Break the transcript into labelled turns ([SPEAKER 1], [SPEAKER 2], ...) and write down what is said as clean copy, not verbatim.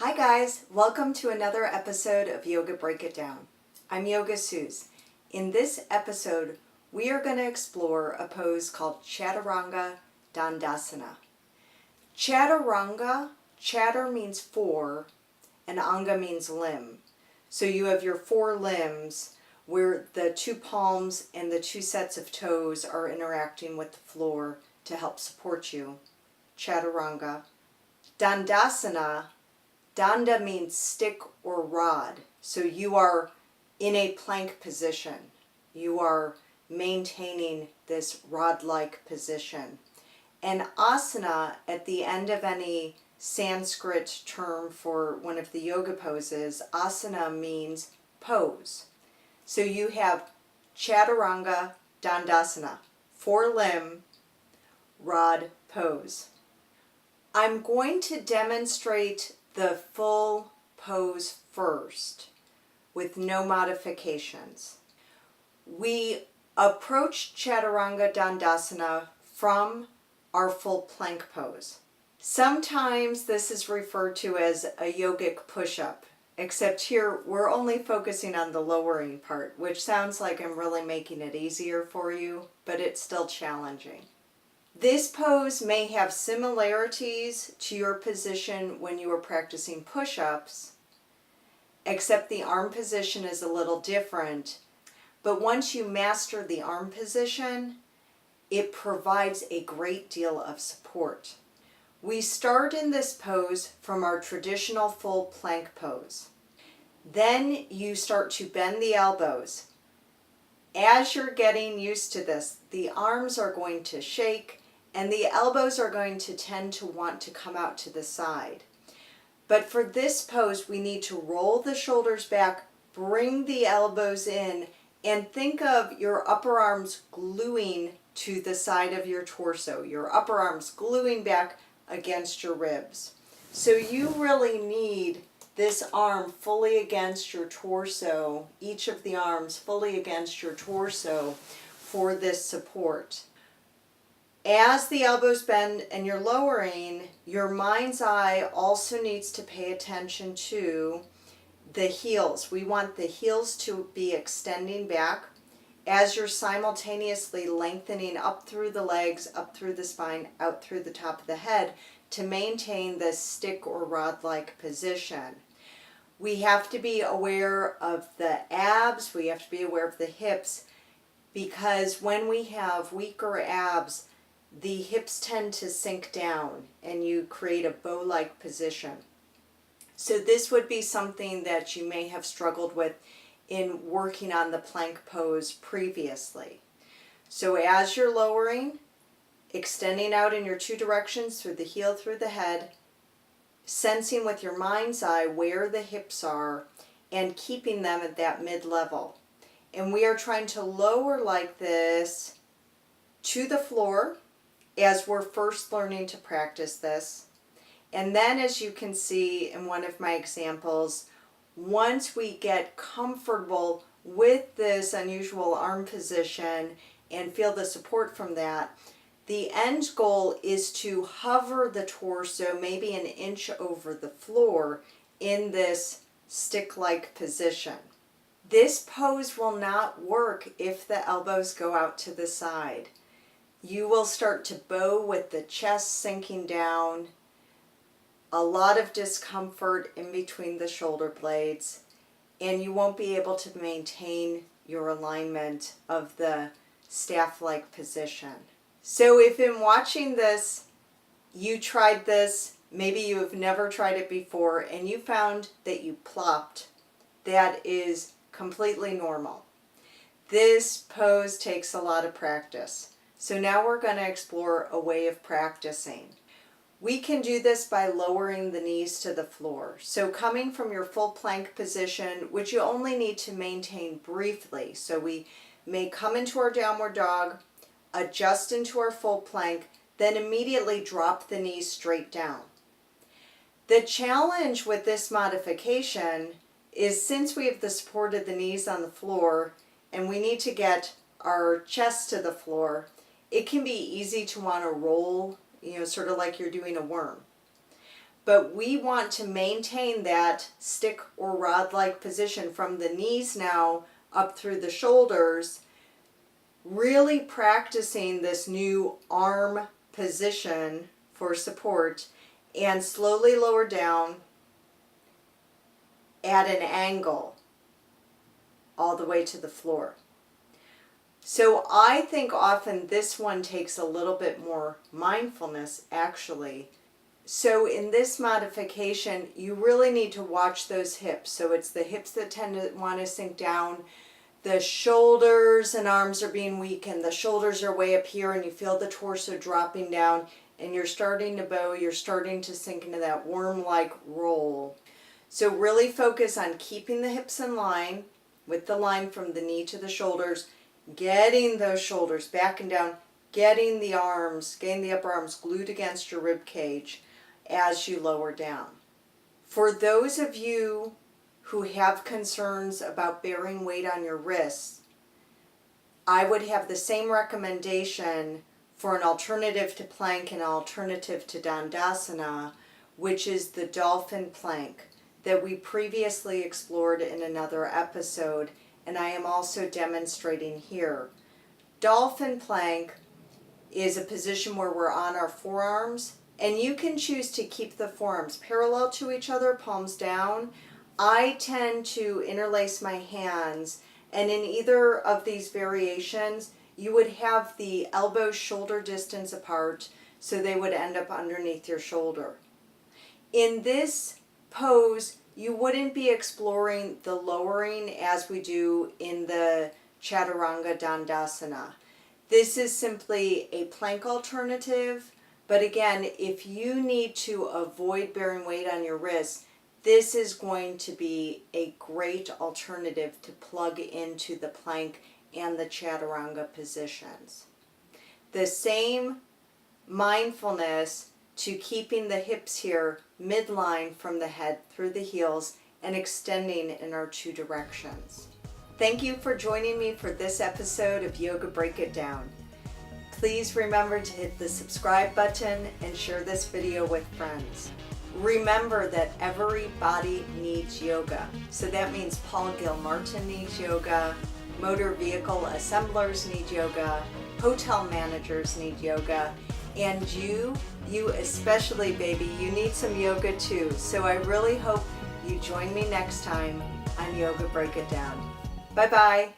[SPEAKER 1] Hi guys, welcome to another episode of Yoga Break It Down. I'm Yoga Suze. In this episode, we are going to explore a pose called Chaturanga Dandasana. Chaturanga, chatur means four, and anga means limb. So you have your four limbs where the two palms and the two sets of toes are interacting with the floor to help support you. Chaturanga. Dandasana. Danda means stick or rod. So you are in a plank position. You are maintaining this rod-like position. And asana, at the end of any Sanskrit term for one of the yoga poses, asana means pose. So you have Chaturanga Dandasana, four-limb rod pose. I'm going to demonstrate the full pose first with no modifications. We approach Chaturanga Dandasana from our full plank pose. Sometimes this is referred to as a yogic push-up, except here we're only focusing on the lowering part, which sounds like I'm really making it easier for you, but it's still challenging. This pose may have similarities to your position when you were practicing push-ups, except the arm position is a little different. But once you master the arm position, it provides a great deal of support. We start in this pose from our traditional full plank pose. Then you start to bend the elbows. As you're getting used to this, the arms are going to shake and the elbows are going to tend to want to come out to the side. But for this pose, we need to roll the shoulders back, bring the elbows in, and think of your upper arms gluing to the side of your torso, your upper arms gluing back against your ribs. So you really need this arm fully against your torso, each of the arms fully against your torso for this support. As the elbows bend and you're lowering, your mind's eye also needs to pay attention to the heels. We want the heels to be extending back as you're simultaneously lengthening up through the legs, up through the spine, out through the top of the head to maintain this stick or rod-like position. We have to be aware of the abs, we have to be aware of the hips, because when we have weaker abs, the hips tend to sink down and you create a bow-like position. So this would be something that you may have struggled with in working on the plank pose previously. So as you're lowering, extending out in your two directions through the heel, through the head, sensing with your mind's eye where the hips are and keeping them at that mid-level. And we are trying to lower like this to the floor as we're first learning to practice this. And then, as you can see in one of my examples, once we get comfortable with this unusual arm position and feel the support from that, the end goal is to hover the torso maybe an inch over the floor in this stick-like position. This pose will not work if the elbows go out to the side. You will start to bow with the chest sinking down, a lot of discomfort in between the shoulder blades, and you won't be able to maintain your alignment of the staff-like position. So if in watching this, you tried this, maybe you have never tried it before, and you found that you plopped, that is completely normal. This pose takes a lot of practice. So now we're going to explore a way of practicing. We can do this by lowering the knees to the floor. So coming from your full plank position, which you only need to maintain briefly. So we may come into our downward dog, adjust into our full plank, then immediately drop the knees straight down. The challenge with this modification is since we have the support of the knees on the floor and we need to get our chest to the floor, it can be easy to want to roll, sort of like you're doing a worm. but we want to maintain that stick or rod-like position from the knees now up through the shoulders, really practicing this new arm position for support, and slowly lower down at an angle all the way to the floor. So I think often this one takes a little bit more mindfulness actually. So in this modification, you really need to watch those hips. So it's the hips that tend to want to sink down. The shoulders and arms are being weakened. The shoulders are way up here and you feel the torso dropping down and you're starting to bow. You're starting to sink into that worm-like roll. So really focus on keeping the hips in line with the line from the knee to the shoulders, getting those shoulders back and down, getting the arms, getting the upper arms glued against your rib cage as you lower down. For those of you who have concerns about bearing weight on your wrists, I would have the same recommendation for an alternative to plank and an alternative to Dandasana, which is the dolphin plank that we previously explored in another episode, and I am also demonstrating here. Dolphin plank is a position where we're on our forearms, and you can choose to keep the forearms parallel to each other, palms down. I tend to interlace my hands, and in either of these variations, you would have the elbows shoulder distance apart, so they would end up underneath your shoulder. In this pose, you wouldn't be exploring the lowering as we do in the Chaturanga Dandasana. This is simply a plank alternative, but again, if you need to avoid bearing weight on your wrists, this is going to be a great alternative to plug into the plank and the Chaturanga positions. The same mindfulness to keeping the hips here midline from the head through the heels and extending in our two directions. Thank you for joining me for this episode of Yoga Break It Down. Please remember to hit the subscribe button and share this video with friends. Remember that every body needs yoga. So that means Paul Gilmartin needs yoga, motor vehicle assemblers need yoga, hotel managers need yoga, and you especially, baby, you need some yoga too. So I really hope you join me next time on Yoga Break It Down. Bye-bye.